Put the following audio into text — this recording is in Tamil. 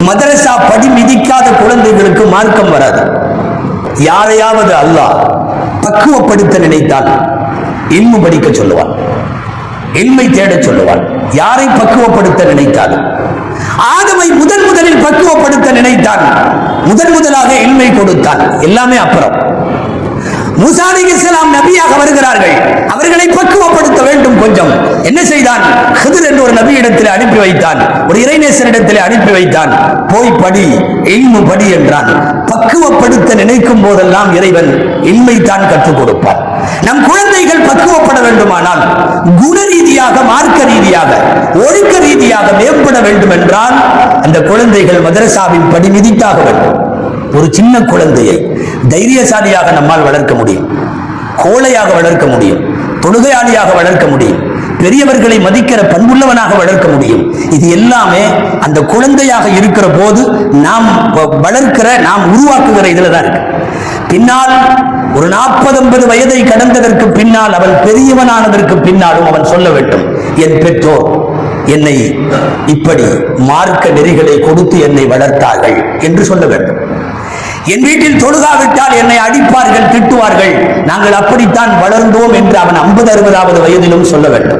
மதரசா படி மிதிக்காத குழந்தைகளுக்கு மார்க்கம் வராது. யாரையாவது அல்லாஹ் பக்குவப்படுத்த நினைத்தால் இல்மு படிக்க சொல்லுவான், இல்மை தேட சொல்லுவான். யாரை பக்குவப்படுத்த நினைத்தால், ஆதமை முதலில் பக்குவப்படுத்த நினைத்தான், முதலாக இல்மை கொடுத்தான். எல்லாமே அப்புறம். மூசா அலைஹிஸ்ஸலாம் நபியாக வருகிறார்கள், அவர்களை பக்குவப்படுத்த வேண்டும். கொஞ்சம் என்ன செய்தான்? ஹித்ர் என்ற ஒரு நபியிடத்தில் அனுப்பி வைத்தான், ஒரு இறைநேசரிடத்தில் அனுப்பி வைத்தான். போய் படி, இல்மு படி என்றான். பக்குவப்படுத்த நினைக்கும் போதெல்லாம் இறைவன் இல்மை தான் கற்றுக் கொடுப்பார். நம் குழந்தைகள் பக்குவப்பட வேண்டுமானால், குண ரீதியாக, மார்க்க ரீதியாக, ஒழுக்க ரீதியாக மேம்பட வேண்டும் என்றால் அந்த குழந்தைகள் மதரசாவின் படி மிதித்தாக வேண்டும். ஒரு சின்ன குழந்தையை தைரியசாலியாக நம்மால் வளர்க்க முடியும், கோழையாக வளர்க்க முடியும், தொழுகையாளியாக வளர்க்க முடியும், பெரியவர்களை மதிக்கிற பண்புள்ளவனாக வளர்க்க முடியும். இது எல்லாமே அந்த குழந்தையாக இருக்கிற போது நாம் வளர்க்கிற, நாம் உருவாக்குகிற இதுல தான் இருக்கு. பின்னால் ஒரு 40-50 வயதை கடந்ததற்கு பின்னால், அவன் பெரியவனானதற்கு பின்னாலும் அவன் சொல்ல வேண்டும், என் பெற்றோர் என்னை இப்படி மார்க்க நெறிகளை கொடுத்து என்னை வளர்த்தார்கள் என்று சொல்ல வேண்டும். என் வீட்டில் தொழுகாவிட்டால் என்னை அடிப்பார்கள், திட்டுவார்கள், நாங்கள் அப்படித்தான் வளர்ந்தோம் என்று அவன் 50-60வது வயதிலும் சொல்ல வேண்டும்.